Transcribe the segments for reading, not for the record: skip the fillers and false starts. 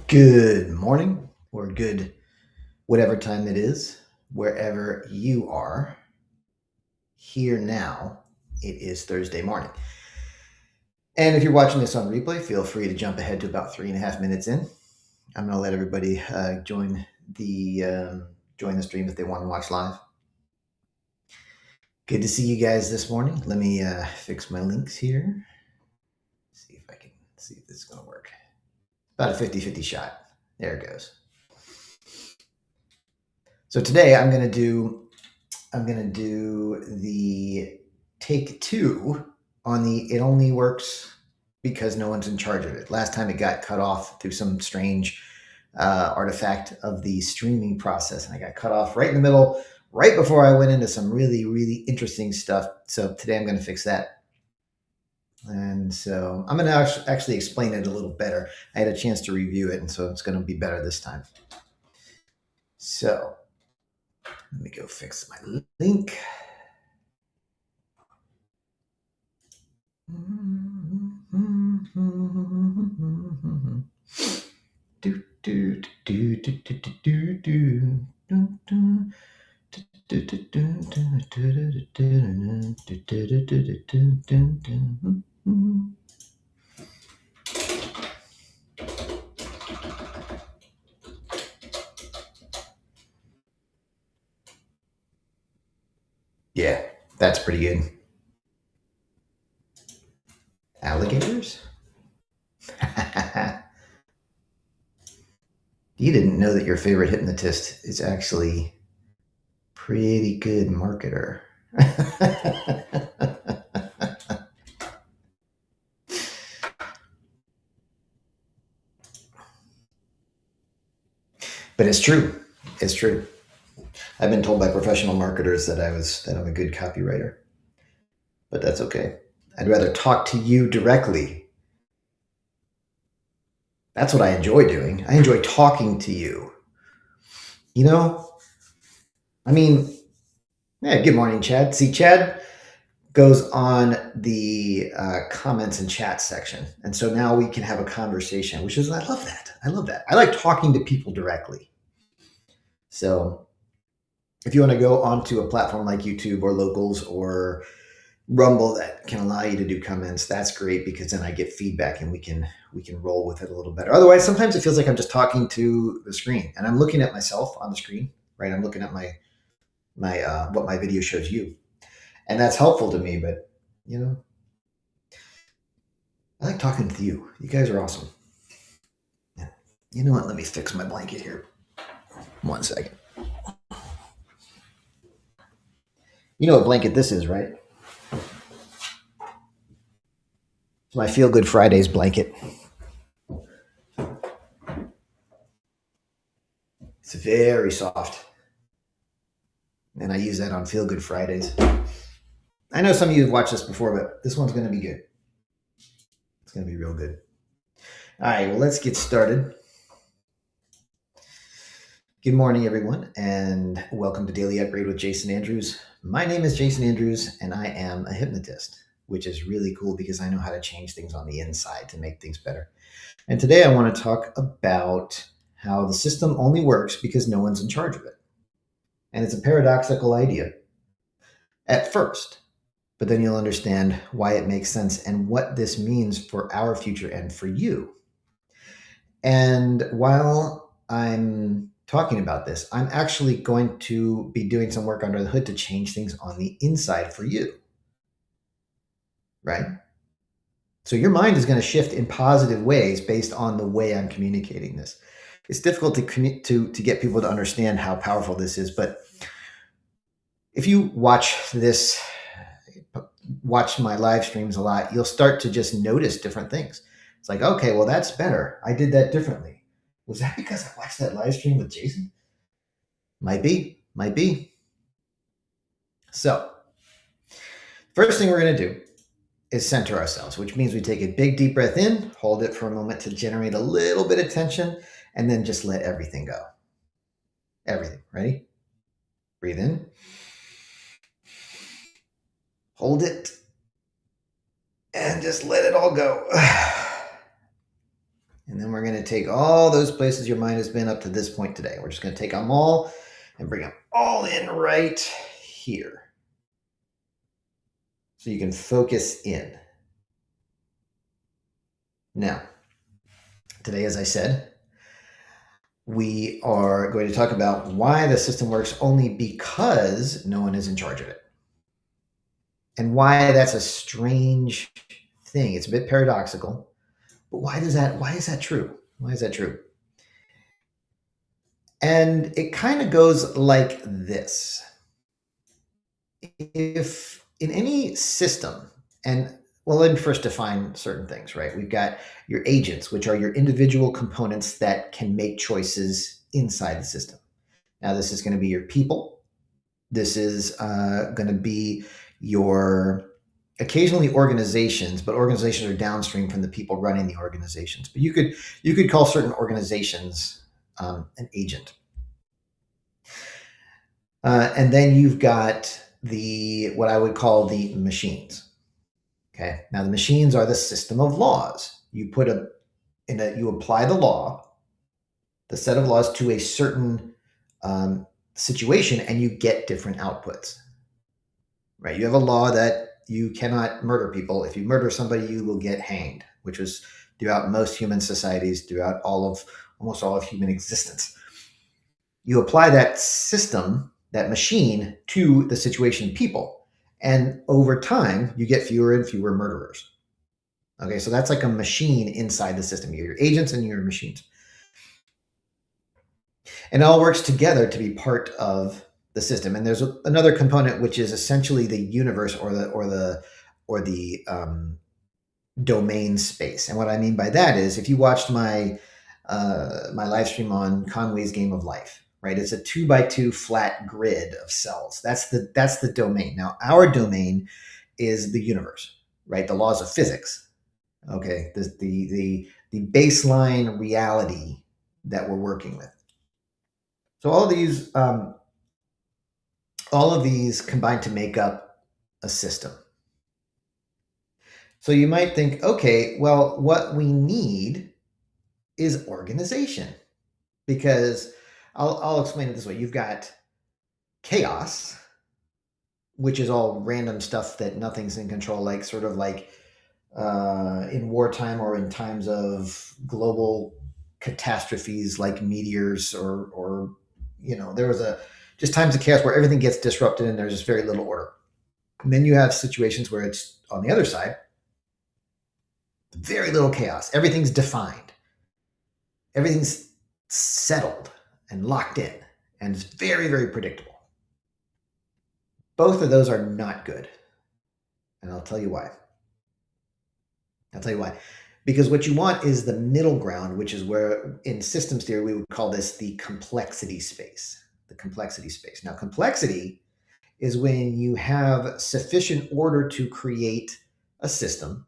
Good morning, or good whatever time it is, wherever you are. Here now, it is Thursday morning. And if you're watching this on replay, feel free to jump ahead to about 3.5 minutes in. I'm going to let everybody join the stream if they want to watch live. Good to see you guys this morning. Let me fix my links here. See if I can see if this is going to work. About a 50-50 shot. There it goes. So today I'm going to do the take two on the it only works because no one's in charge of it. Last time it got cut off through some strange artifact of the streaming process, and I got cut off right in the middle, right before I went into some really, really interesting stuff. So today I'm going to fix that. And so I'm going to actually explain it a little better. I had a chance to review it, and so it's going to be better this time. So let me go fix my link. Yeah, that's pretty good. Alligators? You didn't know that your favorite hypnotist is actually pretty good marketer. But it's true. It's true. I've been told by professional marketers that I'm a good copywriter. But that's okay. I'd rather talk to you directly. That's what I enjoy doing. I enjoy talking to you. You know, I mean, yeah, good morning, Chad. See, Chad goes on the comments and chat section. And so now we can have a conversation, which is, I love that. I love that. I like talking to people directly. So if you want to go onto a platform like YouTube or Locals or Rumble that can allow you to do comments, that's great, because then I get feedback and we can roll with it a little better. Otherwise, sometimes it feels like I'm just talking to the screen and I'm looking at myself on the screen, right? I'm looking at my what my video shows you, and that's helpful to me. But I like talking to you. You guys are awesome. Yeah. You know what? Let me fix my blanket here. 1 second. You know what blanket this is, right? It's my Feel Good Fridays blanket. It's very soft. And I use that on Feel Good Fridays. I know some of you have watched this before, but this one's going to be good. It's going to be real good. All right, well, let's get started. Good morning, everyone, and welcome to Daily Upgrade with Jason Andrews. My name is Jason Andrews, and I am a hypnotist, which is really cool because I know how to change things on the inside to make things better. And today I want to talk about how the system only works because no one's in charge of it. And it's a paradoxical idea at first, but then you'll understand why it makes sense and what this means for our future and for you. And while I'm talking about this, I'm actually going to be doing some work under the hood to change things on the inside for you. Right? So your mind is going to shift in positive ways based on the way I'm communicating this. It's difficult to get people to understand how powerful this is, but if you watch my live streams a lot, you'll start to just notice different things. It's like, okay, well, that's better. I did that differently. Was that because I watched that live stream with Jason? Might be. So, first thing we're going to do is center ourselves, which means we take a big deep breath in, hold it for a moment to generate a little bit of tension, and then just let everything go. Everything. Ready? Breathe in. Hold it. And just let it all go. And then we're going to take all those places your mind has been up to this point today. We're just going to take them all and bring them all in right here. So you can focus in. Now, today, as I said, we are going to talk about why the system works only because no one is in charge of it. And why that's a strange thing. It's a bit paradoxical, but why is that true? Why is that true? And it kind of goes like this. If in any system, and well, let me first define certain things, right? We've got your agents, which are your individual components that can make choices inside the system. Now, this is going to be your people. This is going to be your occasionally organizations, but organizations are downstream from the people running the organizations. But you could call certain organizations an agent. And then you've got the what I would call the machines. Okay. Now the machines are the system of laws. You apply the law, the set of laws to a certain situation, and you get different outputs. Right. You have a law that you cannot murder people. If you murder somebody, you will get hanged, which was throughout most human societies, throughout almost all of human existence. You apply that system, that machine, to the situation people. And over time, you get fewer and fewer murderers. Okay, so that's like a machine inside the system. You have your agents and your machines. And it all works together to be part of the system. And there's another component, which is essentially the universe or the domain space. And what I mean by that is, if you watched my live stream on Conway's Game of Life, right? It's a 2x2 flat grid of cells. That's the domain. Now, our domain is the universe, right? The laws of physics. Okay, the baseline reality that we're working with. So all of these combine to make up a system. So you might think, okay, well, what we need is organization, because I'll explain it this way. You've got chaos, which is all random stuff that nothing's in control, like sort of like in wartime or in times of global catastrophes like meteors or there was just times of chaos where everything gets disrupted and there's just very little order. And then you have situations where it's on the other side, very little chaos. Everything's defined. Everything's settled and locked in, and it's very, very predictable. Both of those are not good. And I'll tell you why. Because what you want is the middle ground, which is where in systems theory we would call this the complexity space. The complexity space. Now, complexity is when you have sufficient order to create a system,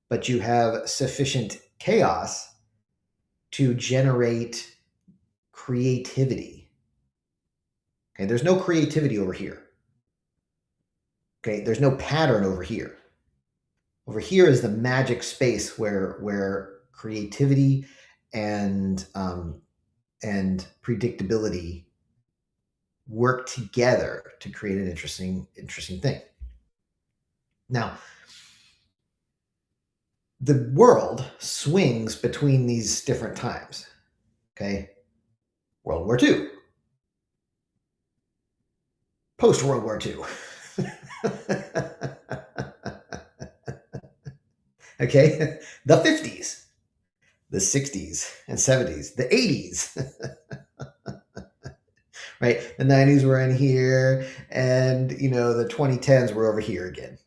but you have sufficient chaos to generate creativity. Okay, there's no creativity over here. Okay, there's no pattern over here. Over here is the magic space where creativity and predictability work together to create an interesting thing. Now, the world swings between these different times. Okay, World War II, post World War II. Okay, the 50s, the 60s and 70s, the 80s. Right, the 90s were in here, and the 2010s were over here again,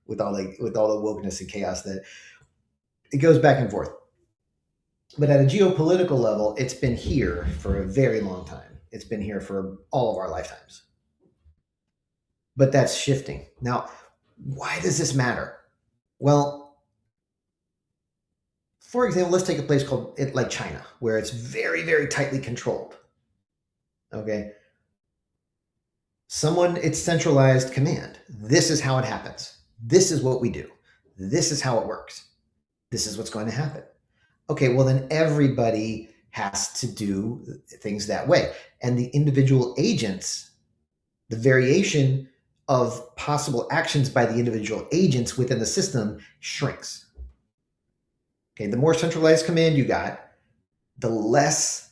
with all the wokeness and chaos that it goes back and forth. But at a geopolitical level, it's been here for a very long time. It's been here for all of our lifetimes. But that's shifting. Now, why does this matter? Well, for example, let's take a place called like China, where it's very, very tightly controlled. Okay. It's centralized command. This is how it happens. This is what we do. This is how it works. This is what's going to happen. Okay, well, then everybody has to do things that way. And the individual agents, the variation of possible actions by the individual agents within the system shrinks. Okay, the more centralized command you got, the less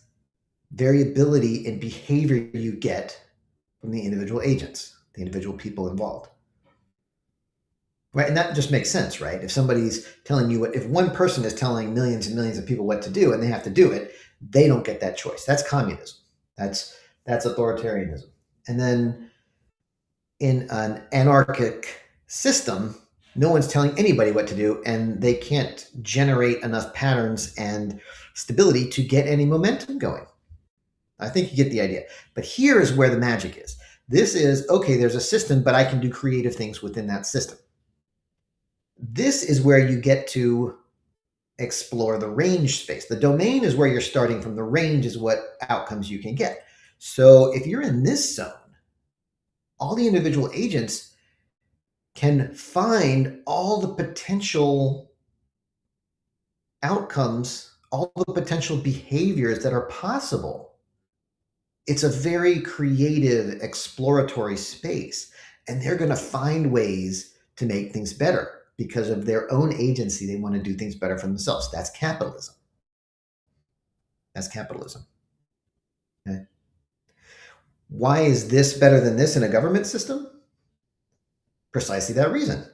variability in behavior you get from the individual agents, the individual people involved. Right, and that just makes sense, right? If somebody's telling you if one person is telling millions and millions of people what to do and they have to do it, they don't get that choice. That's communism. That's authoritarianism. And then in an anarchic system, no one's telling anybody what to do, and they can't generate enough patterns and stability to get any momentum going. I think you get the idea. But here is where the magic is. This is okay, there's a system, but I can do creative things within that system. This is where you get to explore the range space. The domain is where you're starting from. The range is what outcomes you can get. So if you're in this zone, all the individual agents can find all the potential outcomes, all the potential behaviors that are possible. It's a very creative, exploratory space, and they're going to find ways to make things better because of their own agency. They want to do things better for themselves. That's capitalism. That's capitalism. Okay. Why is this better than this in a government system? Precisely that reason.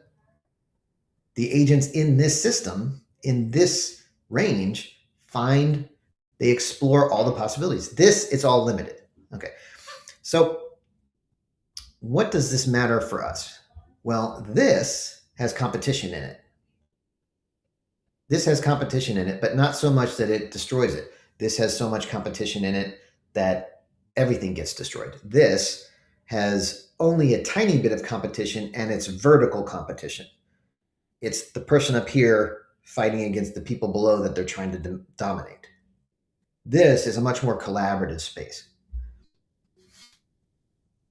The agents in this system, in this range, they explore all the possibilities. This is all limited. Okay. So what does this matter for us? Well, this has competition in it. This has competition in it, but not so much that it destroys it. This has so much competition in it that everything gets destroyed. This has only a tiny bit of competition, and it's vertical competition. It's the person up here fighting against the people below that they're trying to dominate. This is a much more collaborative space.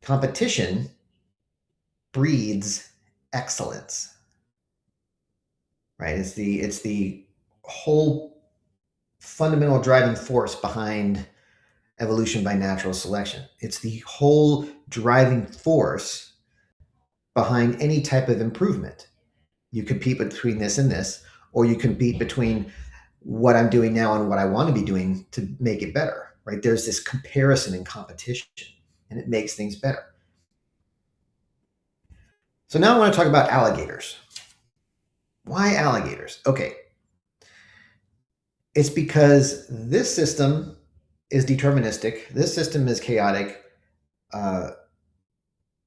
Competition breeds excellence, right? It's the whole fundamental driving force behind evolution by natural selection. It's the whole driving force behind any type of improvement. You compete between this and this, or you compete between what I'm doing now and what I want to be doing to make it better, right? There's this comparison and competition, and it makes things better. So now I want to talk about alligators. Why alligators? Okay. It's because this system is deterministic. This system is chaotic.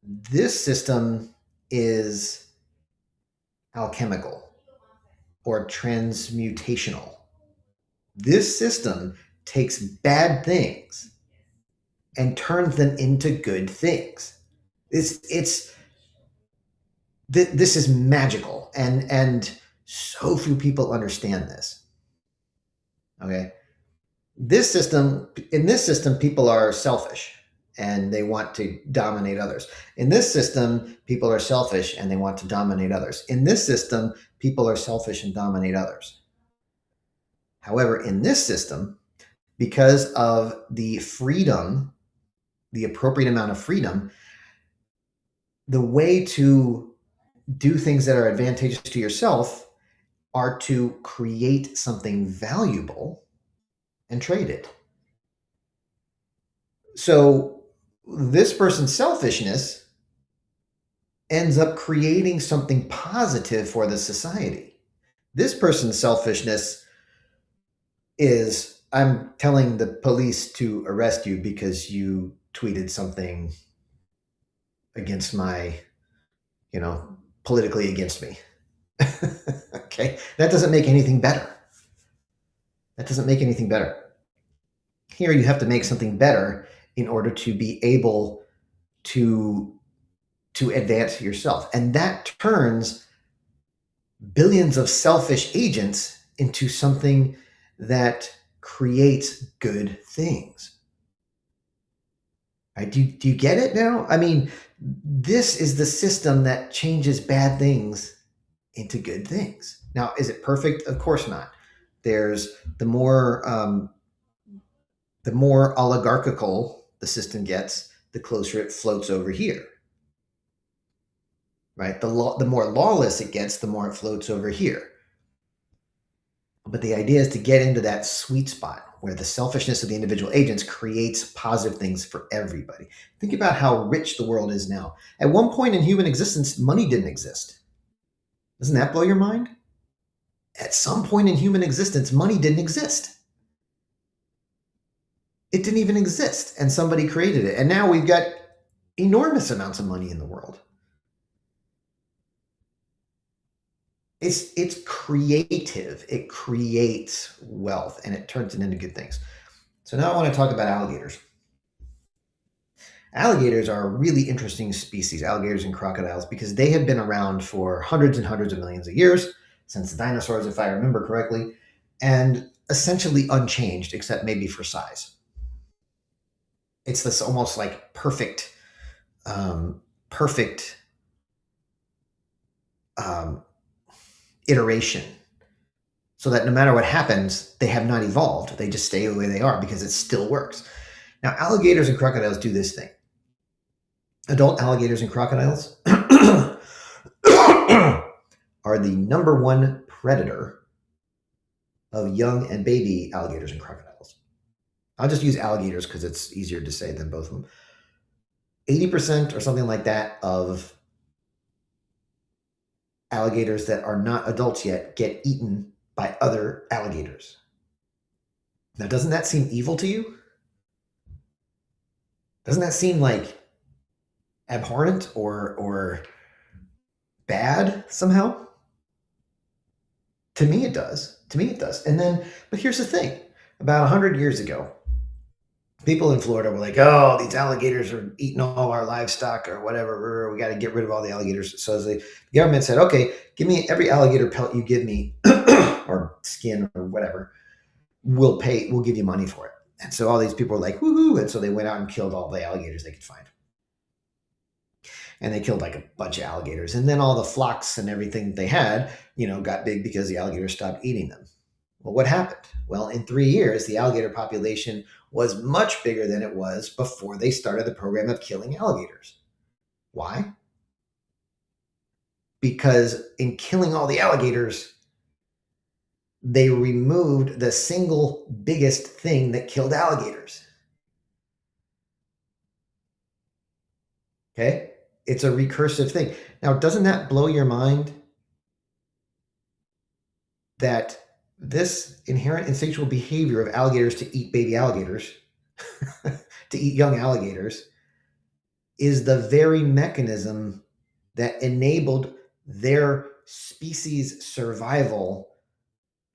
This system is alchemical or transmutational. This system takes bad things and turns them into good things. This is magical, and so few people understand this. Okay, in this system, people are selfish and they want to dominate others. In this system, people are selfish and they want to dominate others. In this system, people are selfish and dominate others. However, in this system, because of the freedom, the appropriate amount of freedom, the way to do things that are advantageous to yourself are to create something valuable and trade it. So this person's selfishness ends up creating something positive for the society. This person's selfishness is, I'm telling the police to arrest you because you tweeted something against my, politically against me. Okay, that doesn't make anything better. That doesn't make anything better. Here you have to make something better in order to be able to advance yourself. And that turns billions of selfish agents into something that creates good things. Right? Do you get it now? I mean, this is the system that changes bad things into good things. Now, is it perfect? Of course not. There's the more oligarchical the system gets, the closer it floats over here, right? The more lawless it gets, the more it floats over here. But the idea is to get into that sweet spot where the selfishness of the individual agents creates positive things for everybody. Think about how rich the world is now. At one point in human existence, money didn't exist. Doesn't that blow your mind? At some point in human existence, money didn't exist. It didn't even exist, and somebody created it. And now we've got enormous amounts of money in the world. It's creative. It creates wealth, and it turns it into good things. So now I want to talk about alligators. Alligators are a really interesting species, alligators and crocodiles, because they have been around for hundreds and hundreds of millions of years, since the dinosaurs, if I remember correctly, and essentially unchanged, except maybe for size. It's this almost like perfect iteration, so that no matter what happens, they have not evolved. They just stay the way they are because it still works. Now, alligators and crocodiles do this thing. Adult alligators and crocodiles are the number one predator of young and baby alligators and crocodiles. I'll just use alligators because it's easier to say than both of them. 80% or something like that of alligators that are not adults yet get eaten by other alligators. Now, doesn't that seem evil to you? Doesn't that seem like abhorrent or bad somehow? To me, it does. To me, it does. And then, but here's the thing: about 100 years ago, people in Florida were like, "Oh, these alligators are eating all our livestock or whatever. We got to get rid of all the alligators." So the government said, "Okay, give me every alligator pelt you give me, or skin or whatever. We'll pay. We'll give you money for it." And so all these people were like, "Woohoo!" And so they went out and killed all the alligators they could find. And they killed like a bunch of alligators. And then all the flocks and everything they had, got big because the alligators stopped eating them. Well, what happened? Well, in 3 years, the alligator population was much bigger than it was before they started the program of killing alligators. Why? Because in killing all the alligators, they removed the single biggest thing that killed alligators. Okay? It's a recursive thing. Now, doesn't that blow your mind that this inherent instinctual behavior of alligators to eat baby alligators, to eat young alligators, is the very mechanism that enabled their species survival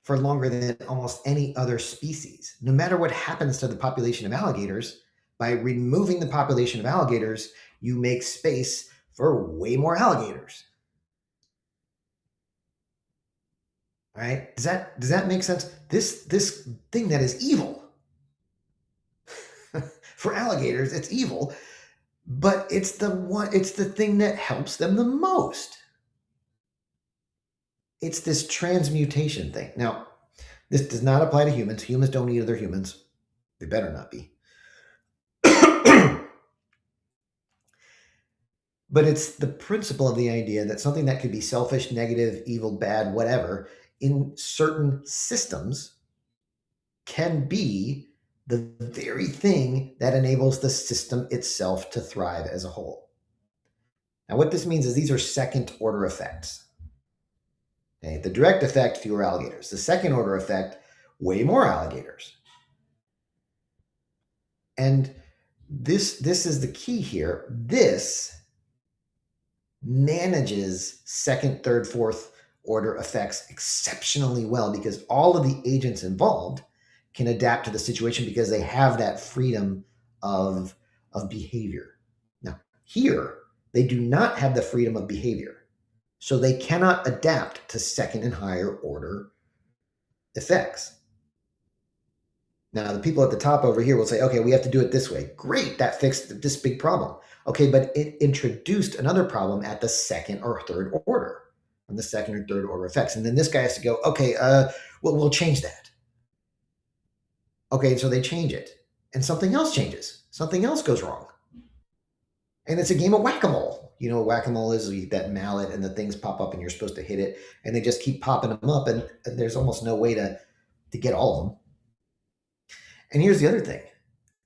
for longer than almost any other species? No matter what happens to the population of alligators, by removing the population of alligators, you make space for way more alligators. All right? Does that make sense? This thing that is evil for alligators, it's evil, but it's the thing that helps them the most. It's this transmutation thing. Now, this does not apply to humans. Humans don't eat other humans. They better not be. But it's the principle of the idea that something that could be selfish, negative, evil, bad, whatever, in certain systems can be the very thing that enables the system itself to thrive as a whole. Now, what this means is these are second order effects. Okay? The direct effect, fewer alligators. The second order effect, way more alligators. And this is the key here. This manages second, third, fourth order effects exceptionally well because all of the agents involved can adapt to the situation because they have that freedom of behavior. Now, here, they do not have the freedom of behavior, so they cannot adapt to second and higher order effects. Now, the people at the top over here will say, okay, we have to do it this way. Great, that fixed this big problem. Okay, but it introduced another problem at the second or third order. from the second or third order effects. And then this guy has to go, okay, we'll change that. Okay, so they change it, and something else changes. Something else goes wrong. And it's a game of whack-a-mole. You know, whack-a-mole is that mallet and the things pop up and you're supposed to hit it, and they just keep popping them up, and there's almost no way to get all of them. And here's the other thing.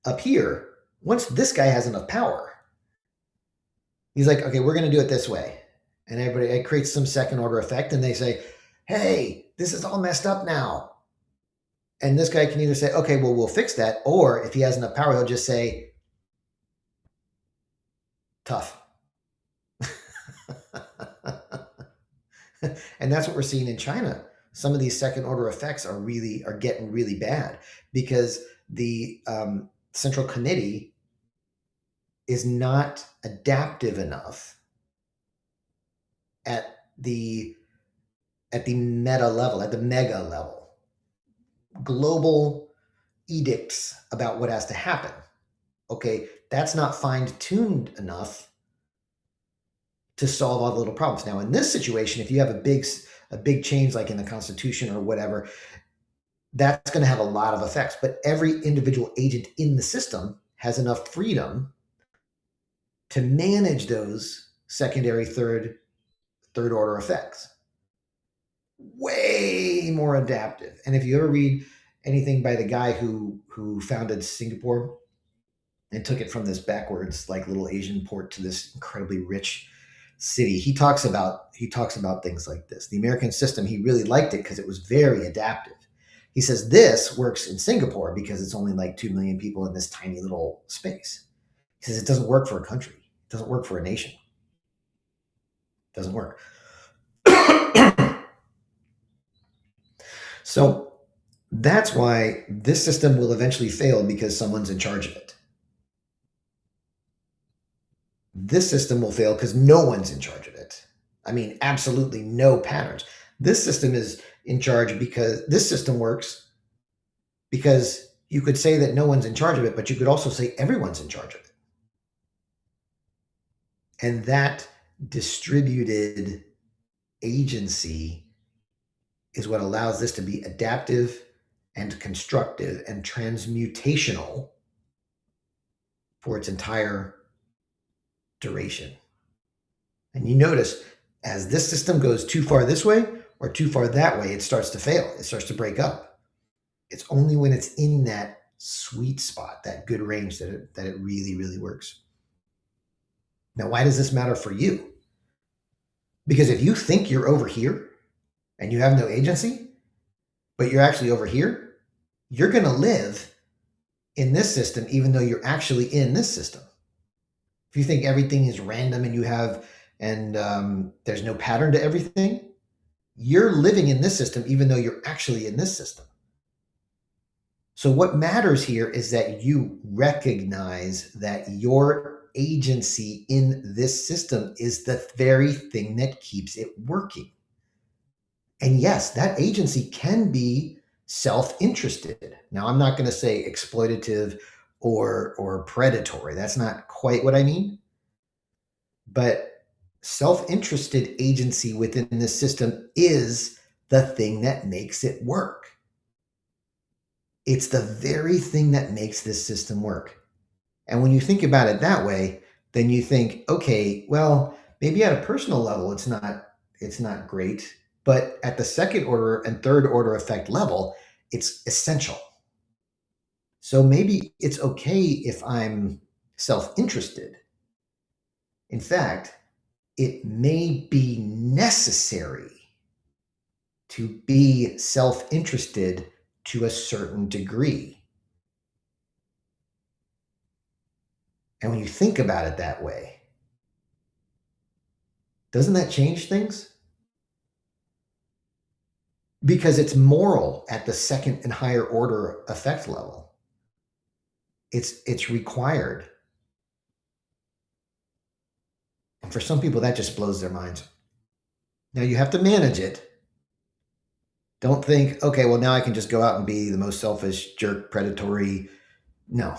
Up here, once this guy has enough power, he's like, okay, we're going to do it this way. And everybody, it creates some second order effect, and they say, hey, this is all messed up now. And this guy can either say, okay, well, we'll fix that. Or if he has enough power, he'll just say, tough. And that's what we're seeing in China. Some of these second order effects are getting really bad because the Central Committee is not adaptive enough at the meta level, at the mega level. Global edicts about what has to happen. Okay, that's not fine-tuned enough to solve all the little problems. Now, in this situation, if you have a big change like in the Constitution or whatever, that's going to have a lot of effects. But every individual agent in the system has enough freedom to manage those secondary, third order effects. Way more adaptive. And if you ever read anything by the guy who founded Singapore and took it from this backwards, like little Asian port to this incredibly rich city, he talks about things like this. The American system, he really liked it because it was very adaptive. He says this works in Singapore because it's only like 2 million people in this tiny little space. He says it doesn't work for a country. It doesn't work for a nation. It doesn't work. So that's why this system will eventually fail, because someone's in charge of it. This system will fail because no one's in charge of it. I mean, absolutely no patterns. This system is in charge because this system works because you could say that no one's in charge of it, but you could also say everyone's in charge of it. And that distributed agency is what allows this to be adaptive and constructive and transmutational for its entire duration. And you notice as this system goes too far this way or too far that way, it starts to fail. It starts to break up. It's only when it's in that sweet spot, that good range, that it really, really works. Now, why does this matter for you? Because if you think you're over here and you have no agency, but you're actually over here, you're going to live in this system even though you're actually in this system. If you think everything is random and there's no pattern to everything, you're living in this system even though you're actually in this system. So what matters here is that you recognize that your agency in this system is the very thing that keeps it working. And yes, that agency can be self-interested. Now, I'm not going to say exploitative or predatory. That's not quite what I mean. But self-interested agency within this system is the thing that makes it work. It's the very thing that makes this system work. And when you think about it that way, then you think, okay, well, maybe at a personal level, it's not great, but at the second order and third order effect level, it's essential. So maybe it's okay if I'm self-interested. In fact, it may be necessary to be self-interested to a certain degree. And when you think about it that way, doesn't that change things? Because it's moral at the second and higher order effect level. It's required. And for some people, that just blows their minds. Now you have to manage it. Don't think, okay, well, now I can just go out and be the most selfish, jerk, predatory. No.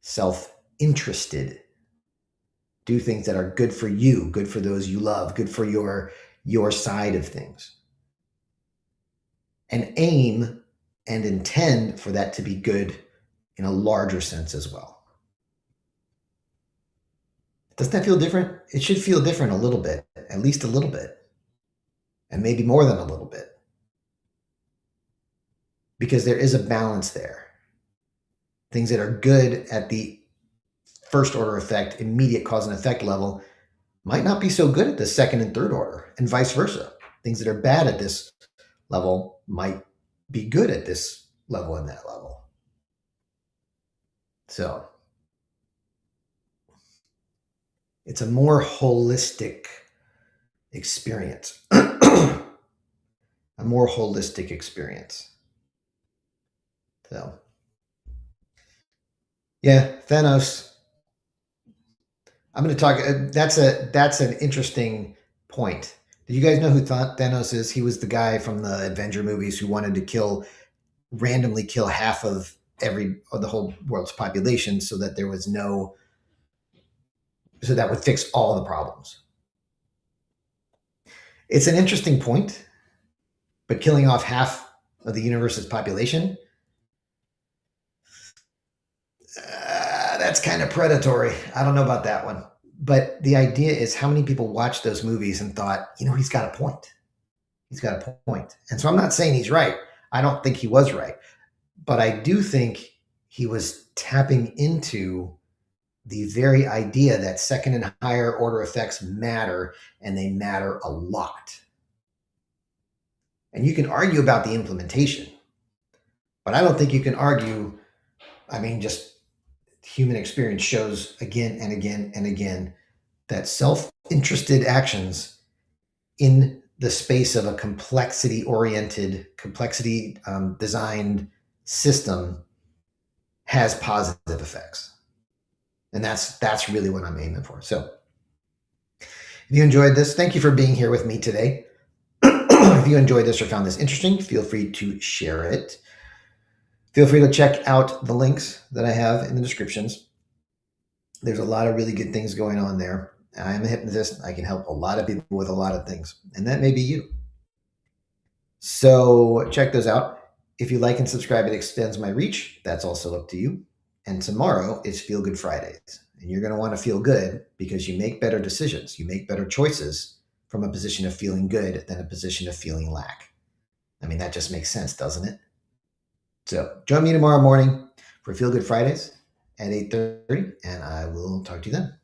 Self-interested. Do things that are good for you, good for those you love, good for your side of things. And aim and intend for that to be good in a larger sense as well. Doesn't that feel different? It should feel different a little bit, at least a little bit, and maybe more than a little bit, because there is a balance there. Things that are good at the first order effect, immediate cause and effect level, might not be so good at the second and third order, and vice versa. Things that are bad at this level might be good at this level and that level. So it's a more holistic experience. A more holistic experience. So, yeah, Thanos. I'm going to talk. That's an interesting point. Did you guys know who Thanos is? He was the guy from the Avenger movies who wanted to randomly kill half of the whole world's population, so that there was no, so that would fix all the problems. It's an interesting point, but killing off half of the universe's population, that's kind of predatory. I don't know about that one. But the idea is, how many people watched those movies and thought, he's got a point. He's got a point. And so I'm not saying he's right. I don't think he was right. But I do think he was tapping into the very idea that second and higher order effects matter, and they matter a lot. And you can argue about the implementation, but I don't think you can argue. Just human experience shows again and again and again that self-interested actions in the space of a complexity-oriented, designed system has positive effects. And that's really what I'm aiming for. So if you enjoyed this, thank you for being here with me today. If you enjoyed this or found this interesting, feel free to share it. Feel free to check out the links that I have in the descriptions. There's a lot of really good things going on there. I am a hypnotist. I can help a lot of people with a lot of things, and that may be you. So check those out. If you like and subscribe, it extends my reach. That's also up to you. And tomorrow is Feel Good Fridays. And you're going to want to feel good because you make better decisions. You make better choices from a position of feeling good than a position of feeling lack. That just makes sense, doesn't it? So join me tomorrow morning for Feel Good Fridays at 8:30, and I will talk to you then.